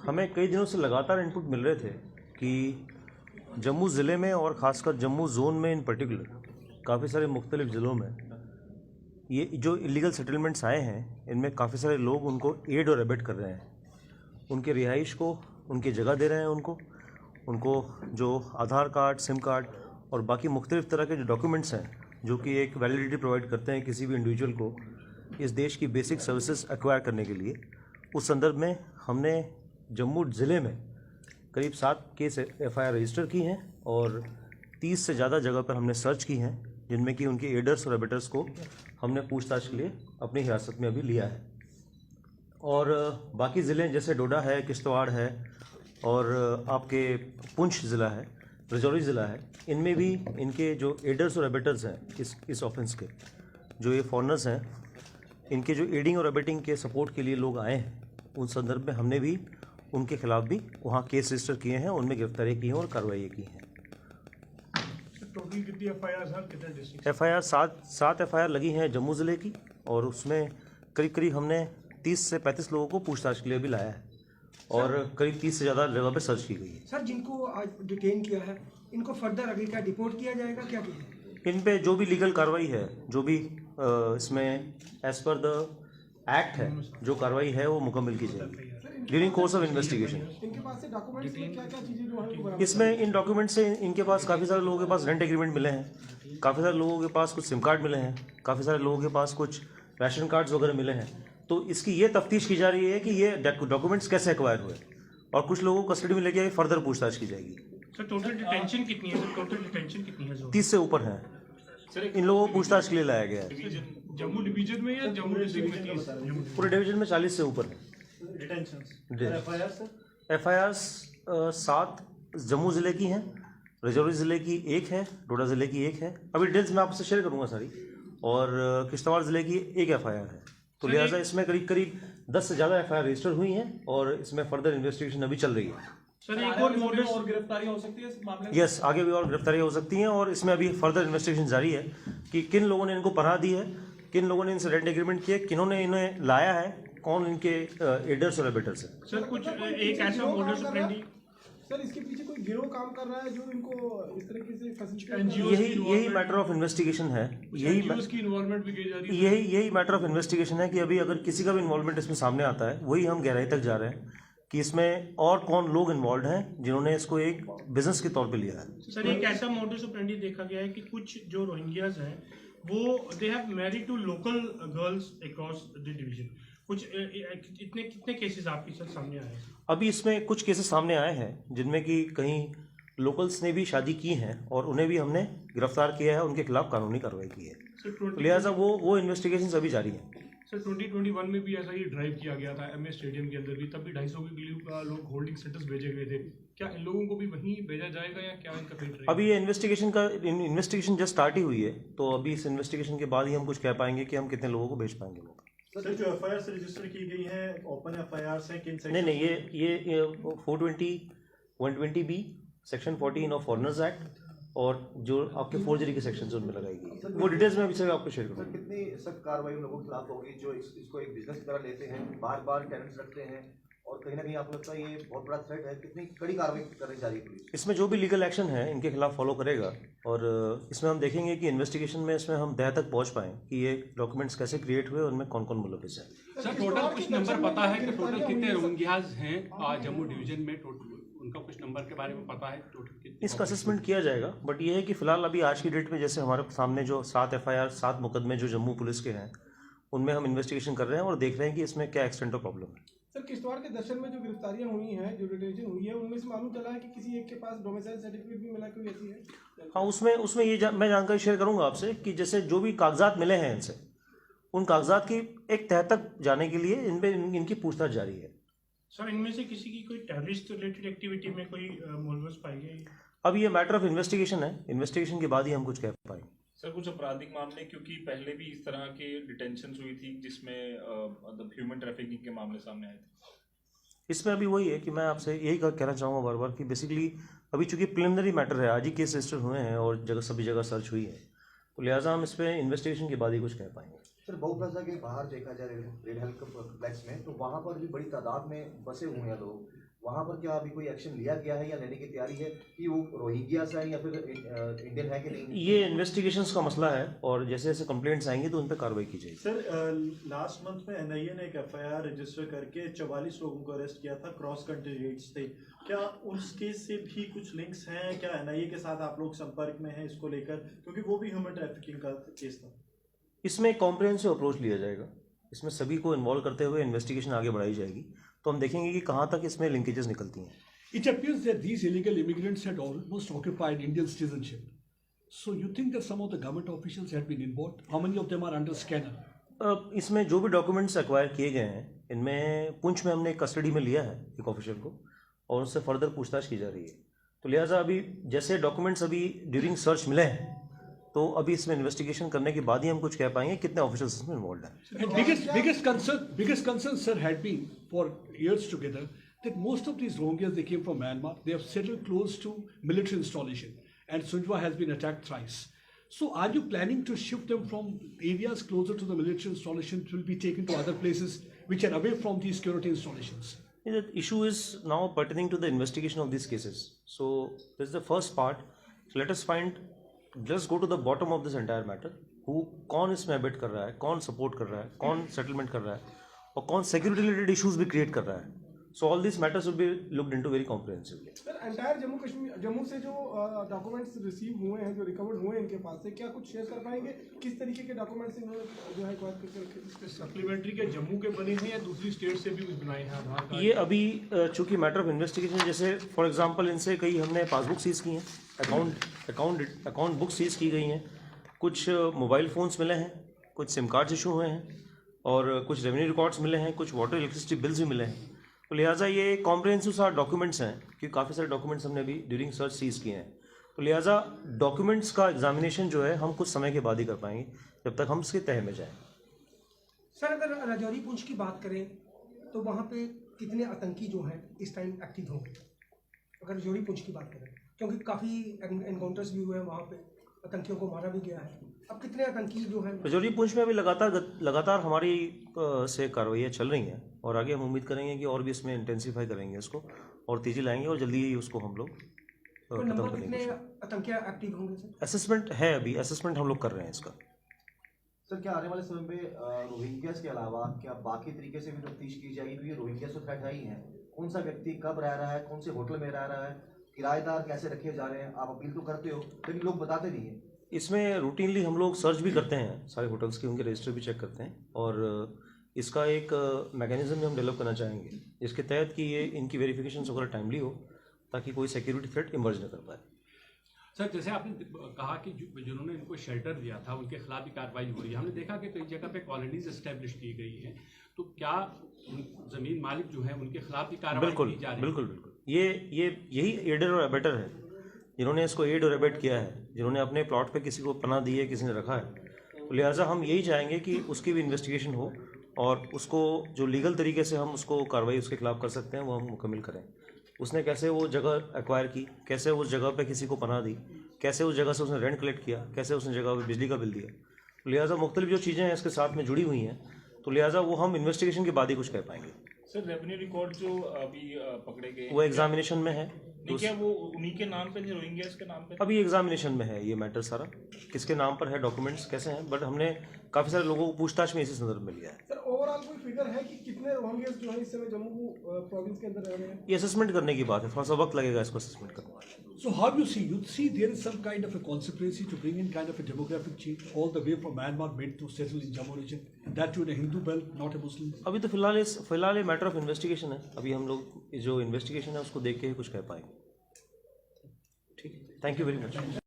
हमें कई दिनों से लगातार इनपुट मिल रहे थे कि जम्मू ज़िले में और ख़ासकर जम्मू ज़ोन में इन पर्टिकुलर काफ़ी सारे मुख्तलिफ़ ज़िलों में ये जो इलीगल सेटलमेंट्स आए हैं, इनमें काफ़ी सारे लोग उनको एड और एबेट कर रहे हैं। उनके रिहाइश को उनकी जगह दे रहे हैं, उनको जो आधार कार्ड, सिम कार्ड और बाकी मुख्तलिफ़ तरह के जो डॉक्यूमेंट्स हैं, जो कि एक वैलिडिटी प्रोवाइड करते हैं किसी भी इंडिविजुअल को इस देश की बेसिक सर्विसेज एक्वायर करने के लिए। उस संदर्भ में हमने जम्मू ज़िले में करीब 7 केस FIR रजिस्टर की हैं और 30 से ज़्यादा जगह पर हमने सर्च की हैं, जिनमें कि उनके एडर्स और एबेटर्स को हमने पूछताछ के लिए अपनी हिरासत में अभी लिया है। और बाकी ज़िले जैसे डोडा है, किश्तवाड़ है और आपके पुंछ ज़िला है, राजौरी ज़िला है, इनमें भी इनके जो एडर्स और एबेटर्स हैं इस ऑफेंस के, जो ये फॉरनर्स हैं, इनके जो एडिंग और एबेटिंग के सपोर्ट के लिए लोग आए हैं, उन संदर्भ में हमने भी उनके खिलाफ भी वहाँ केस रजिस्टर किए हैं, उनमें गिरफ्तारी की हैं और कार्रवाई की हैं। टोटल कितनी FIR हैं, कितने डिस्ट्रिक्ट? FIR 7 FIR लगी हैं जम्मू ज़िले की, और उसमें करीब हमने 30 से 35 लोगों को पूछताछ के लिए भी लाया है और करीब 30 से ज़्यादा जगह पे सर्च की गई है। सर, जिनको आज डिटेन किया है, इनको फर्दर आगे क्या डिपोर्ट किया जाएगा, क्या किया है? इन पे जो भी लीगल कार्रवाई है, जो भी इसमें एज पर द एक्ट है, जो कार्रवाई है वो मुकम्मल की जाएगी ड्यूरिंग कोर्स ऑफ इन्वेस्टिगेशन। इनके पास से डॉक्यूमेंट्स में क्या-क्या चीजें जो है वो बरामद? इसमें इन डॉक्यूमेंट से इनके पास काफ़ी सारे लोगों के पास रेंट एग्रीमेंट मिले हैं, काफ़ी सारे लोगों के पास कुछ सिम कार्ड मिले हैं, काफ़ी सारे लोगों के पास कुछ राशन कार्ड्स वगैरह मिले हैं। तो इसकी ये तफ्तीश की जा रही है कि ये डॉक्यूमेंट्स कैसे एक्वायर हुए, और कुछ लोगों को कस्टडी में लेके फर्दर पूछताछ की जाएगी। सर टोटल डिटेंशन कितनी है? टोटल डिटेंशन कितनी है? 30 से ऊपर है। इन लोगों को पूछताछ के लिए लाया गया है। जम्मू डिवीजन में या जम्मू डिस्ट्रिक्ट में 30? पूरे डिवीजन में 40 से ऊपर है। FIR 7 जम्मू ज़िले की हैं, राजौरी ज़िले की 1 है, डोडा ज़िले की 1 है। अभी डिटेल्स मैं आपसे शेयर करूंगा सारी। और किश्तवाड़ ज़िले की 1 FIR है। तो लिहाजा इसमें करीब 10 से ज़्यादा FIR रजिस्टर हुई हैं और इसमें फर्दर इन्वेस्टिगेशन अभी चल रही है। सर एक और मोडस और गिरफ्तारी हो सकती है इस मामले में? यस, आगे भी और गिरफ्तारियाँ हो सकती हैं और इसमें अभी फर्दर इन्वेस्टिगेशन जारी है कि किन लोगों ने इनको पनाह दी है, किन लोगों ने इनसे रेंट एग्रीमेंट किए, किन्होंने इन्हें लाया है, कौन इनके एडर्स और एबेटर्स हैं। सर कुछ एक ऐसा मोडस ऑपरेंडी, सर, इसके पीछे कोई गिरोह काम कर रहा है जो इनको इस तरीके से फैसिलिटेट? यही मैटर ऑफ इन्वेस्टिगेशन है। उसकी इन्वॉल्वमेंट भी की जा रही है। यही मैटर ऑफ इन्वेस्टिगेशन है कि अभी अगर किसी का भी इन्वॉल्वमेंट इसमें सामने आता है, वही हम गहराई तक जा रहे हैं कि इसमें और कौन लोग इन्वॉल्व हैं जिन्होंने इसको एक बिजनेस के तौर पे लिया है। सर एक ऐसा मोडस ऑपरेंडी देखा गया है कि कुछ जो रोहिंग्याज हैं वो they have married to local girls across the division. कुछ कितने केसेस आपके साथ सामने आए हैं? अभी इसमें कुछ केसेस सामने आए हैं जिनमें कि कहीं लोकल्स ने भी शादी की हैं और उन्हें भी हमने गिरफ्तार किया है, उनके खिलाफ कानूनी कार्रवाई की है। सर लिहाजा वो इन्वेस्टिगेशन अभी जारी है। सर 2021 में भी ऐसा ही ड्राइव किया गया था MS स्टेडियम के अंदर भी, तब भी 250 के करीब लोग होल्डिंग सेंटर्स भेजे गए थे। क्या इन लोगों को भी वहीं भेजा जाएगा या क्या इनका फिर? अभी ये इन्वेस्टिगेशन जस्ट स्टार्ट ही हुई है, तो अभी इस इन्वेस्टिगेशन के बाद ही हम कुछ कह पाएंगे कि हम कितने लोगों को भेज पाएंगे। सर जो FIR से रजिस्टर की गई है ओपन FIR से किन सेक्शन? नहीं, ये 420 120B section 14 of foreigners act और जो आपके फोर्जरी के सेक्शन उनमें लगाई गई, वो डिटेल्स में अभी से आपको शेयर करूँगा। कितनी सख्त कार्रवाई उन लोगों के खिलाफ होगी जो इसको एक बिजनेस की तरह लेते हैं, बार टेनेंट्स रखते हैं और कहीं ना कहीं आपको लगता है ये बहुत बड़ा थ्रेट है? कितनी कड़ी कार्रवाई करनी जा रही है पुलिस? इसमें जो भी लीगल एक्शन है इनके खिलाफ फॉलो करेगा और इसमें हम देखेंगे कि इन्वेस्टिगेशन में इसमें हम तह तक पहुंच पाएँ कि ये डॉक्यूमेंट्स कैसे क्रिएट हुए, उनमें कौन कौन मुलविस है। सर टोटल कुछ नंबर पता है कि टोटल कितने रोहिंग्याज हैं जम्मू डिवीजन में? टोटल उनका कुछ नंबर के बारे में पता है? टोटल कितने? इसका असेसमेंट किया जाएगा, बट ये है कि फिलहाल अभी आज की डेट में जैसे हमारे सामने जो 7 FIR 7 मुकदमे जो जम्मू पुलिस के हैं, उनमें हम इन्वेस्टिगेशन कर रहे हैं और देख रहे हैं कि इसमें क्या एक्सटेंट ऑफ प्रॉब्लम है। सर, किश्तवाड़ के दर्शन में जो गिरफ्तारियां हुई हैं, जो डिटेंशन हुई है, उनमें से मालूम चला है कि किसी एक के पास डोमिसाइल सर्टिफिकेट भी मिला, कोई ऐसी है? हाँ, उसमें मैं जानकारी शेयर करूंगा आपसे कि जैसे जो भी कागजात मिले हैं इनसे, उन कागजात की एक तह तक जाने के लिए इनकी पूछताछ जारी है। सर इनमें से किसी की कोई टेररिस्ट रिलेटेड एक्टिविटी में कोई मुलविस पाई गई? अब ये मैटर ऑफ इन्वेस्टिगेशन है, इन्वेस्टिगेशन के बाद ही हम कुछ कह पाएंगे। सर कुछ आपराधिक मामले, क्योंकि पहले भी इस तरह के डिटेंशन हुई थी जिसमें मतलब ह्यूमन ट्रैफिकिंग के मामले सामने आए थे। इसमें अभी वही है कि मैं आपसे यही कहना चाहूँगा बार बार कि बेसिकली अभी चूंकि प्रिलिमिनरी मैटर है, आज ही केस रजिस्टर हुए हैं और सभी जगह सर्च हुई है, तो लिहाजा हम इस पर इन्वेस्टिगेशन के बाद ही कुछ कह पाएंगे। सर बहुप्लाजा के बाहर देखा जाए रेड हेल्थ कॉम्प्लेक्स में, तो वहाँ पर भी बड़ी तादाद में बसे हुए हैं लोग, वहाँ पर क्या अभी कोई एक्शन लिया गया है या लेने की तैयारी है कि वो रोहिंग्यास है या फिर इंडियन है कि नहीं? ये इन्वेस्टिगेशंस का मसला है और जैसे जैसे कंप्लेंट्स आएंगी तो उन पर कार्रवाई की जाएगी। सर लास्ट मंथ में एनआईए ने एक एफआईआर रजिस्टर करके 44 लोगों को अरेस्ट किया था, क्रॉस कंट्री रेड्स थे। क्या उस केस से भी कुछ लिंक्स हैं? क्या एनआईए के साथ आप लोग संपर्क में हैं इसको लेकर, क्योंकि वो भी ह्यूमन ट्रैफिकिंग का केस था? इसमें एक कॉम्प्रिहेंसिव अप्रोच लिया जाएगा, इसमें सभी को इन्वॉल्व करते हुए इन्वेस्टिगेशन आगे बढ़ाई जाएगी, तो हम देखेंगे कि कहाँ तक इसमें लिंकेजेस निकलती हैं। It appears that these illegal immigrants had almost occupied Indian citizenship. So you think that some of the government officials had been involved? How many of them are under scanner? इसमें जो भी documents acquire किए गए हैं, इनमें पुंछ में हमने custody में लिया है एक ऑफिशियल को और उससे फर्दर पूछताछ की जा रही है। तो लिहाजा अभी जैसे डॉक्यूमेंट्स अभी ड्यूरिंग सर्च मिले हैं, तो अभी इसमें इन्वेस्टिगेशन करने के बाद ही हम कुछ कह पाएंगे कितने ऑफिसर्स इसमें इन्वॉल्व हैं। And biggest concern, sir, had been for years together that most of these Rohingyas, they came from Myanmar. They have settled close to military installation, and Sunjwa has been attacked thrice. So, are you planning to shift them from areas closer to the military installation to be taken to other places which are away from these security installations? The issue is now pertaining to the investigation of these cases. So, this is the first part. So, let us just go to the bottom of this entire matter. कौन इसमें abate कर रहा है, कौन support कर रहा है, कौन सेटलमेंट कर रहा है और कौन सिक्योरिटी रिलेटेड इश्यूज भी क्रिएट कर रहा है। So all this matters will be looked into very comprehensively. Sir entire Jammu से जो डॉक्यूमेंट्स रिसीव हुए हैं, जो रिकवर्ड हुए हैं इनके पास से, क्या कुछ शेयर कर पाएंगे? किस तरीके के डॉक्यूमेंट्स इन्होंने जो है एक्वायर करके रखे? सप्लीमेंट्री के जम्मू के बने हैं या दूसरी स्टेट से भी कुछ बनाए हैं आधार कार्ड? ये अभी चूंकि मैटर ऑफ इन्वेस्टिगेशन, जैसे फॉर एग्जांपल इनसे कई हमने पासबुक सीज की हैं, अकाउंट बुक सीज की गई हैं, कुछ मोबाइल फ़ोन्स मिले हैं, कुछ सिम कार्ड्स इशू हुए हैं और कुछ रेवेन्यू रिकॉर्ड्स मिले हैं, कुछ वाटर इलेक्ट्रिसिटी बिल्स भी मिले हैं। तो लिहाजा ये कॉम्प्रिहेंसिव सा डॉक्यूमेंट्स हैं क्योंकि काफ़ी सारे डॉक्यूमेंट्स हमने अभी ड्यूरिंग सर्च सीज किए हैं। तो लिहाजा डॉक्यूमेंट्स का एग्जामिनेशन जो है हम कुछ समय के बाद ही कर पाएंगे जब तक हम इसके तह में जाएँ। सर अगर राजौरी पुंछ की बात करें तो वहाँ पे कितने आतंकी जो हैं इस टाइम एक्टिव होंगे, अगर राजौरी पुंछ की बात करें, क्योंकि काफ़ी एनकाउंटर्स भी हुए हैं वहाँ पे, आतंकियों को मारा भी गया है। अब कितने आतंकी जो हैं राजौरी पुंछ में अभी लगातार हमारी से कार्रवाइयाँ चल रही हैं और आगे हम उम्मीद करेंगे कि और भी इसमें इंटेंसीफाई करेंगे इसको और तेज़ी लाएंगे और जल्दी ही उसको हम लोग तो नंबर कितने आतंकी एक्टिव होंगे सर? असेसमेंट है, अभी असेसमेंट हम लोग कर रहे हैं इसका। सर क्या आने वाले समय में रोहिंग्यास के अलावा क्या बाकी तरीके से भी तफ्तीश की जाएगी? क्योंकि रोहिंग्यास तो थ्रेट है ही है, कौन सा व्यक्ति कब रह रहा है, कौन से होटल में रह रहा है, किराएदार कैसे रखे जा रहे हैं? आप अपील तो करते हो लेकिन लोग बताते नहीं हैं। इसमें रूटीनली हम लोग सर्च भी करते हैं सारे होटल्स की, उनके रजिस्टर भी चेक करते हैं और इसका एक मैकेनिज्म भी हम डेवलप करना चाहेंगे जिसके तहत कि ये इनकी वेरिफिकेशन वगैरह टाइमली हो ताकि कोई सिक्योरिटी थ्रेट इमर्ज न कर पाए। सर जैसे आपने कहा कि जिन्होंने इनको शेल्टर दिया था उनके खिलाफ भी कार्रवाई हो रही है, हमने देखा कि कई जगह पे कॉलोनीज एस्टेब्लिश की गई हैं, तो क्या जमीन मालिक जो है उनके खिलाफ भी कार्रवाई की जा रही है? बिल्कुल यही एडर और एबेटर है जिन्होंने इसको एड और एबेट किया है, जिन्होंने अपने प्लॉट पे किसी को पनाह दी है, किसी ने रखा है। तो लिहाजा हम यही चाहेंगे कि उसकी भी इन्वेस्टिगेशन हो और उसको जो लीगल तरीके से हम उसको कार्रवाई उसके खिलाफ कर सकते हैं वो हम मुकम्मल करें। उसने कैसे वो जगह एक्वायर की, कैसे उस जगह पे किसी को पनाह दी, कैसे उस जगह से उसने रेंट कलेक्ट किया, कैसे उसने जगह पे बिजली का बिल दिया। तो लिहाजा मुख्तलिफ जो चीज़ें हैं इसके साथ में जुड़ी हुई हैं, तो लिहाजा वो हम इन्वेस्टिगेशन के बाद ही कुछ कह पाएंगे। सर रेवेन्यू रिकॉर्ड जो अभी पकड़े गए वो एग्जामिनेशन में है। नहीं, क्या वो उन्हीं के नाम पे नहीं, रोहिंग्यास के नाम पे? अभी एग्जामिनेशन में है ये मैटर सारा, किसके नाम पर है, डॉक्यूमेंट्स कैसे हैं, बट हमने काफ़ी सारे लोगों को पूछताछ में इसी संदर्भ में लिया है। सर ओवरऑल कोई फिगर है कि कितने रोहिंग्यास जो है इस समय जम्मू प्रोविंस के अंदर रह रहे हैं? ये असेसमेंट करने की बात है, थोड़ा सा वक्त लगेगा इसको असेसमेंट करने में। So how do you see there is some kind of a conspiracy to bring in kind of a demographic change all the way from Myanmar made to settle in Jammu region, that too in a Hindu belt, not a Muslim? अभी तो फिलहाल ये matter of investigation है, अभी हम लोग जो investigation है उसको देख के ही कुछ कह पाएंगे। ठीक है, थैंक यू वेरी मच।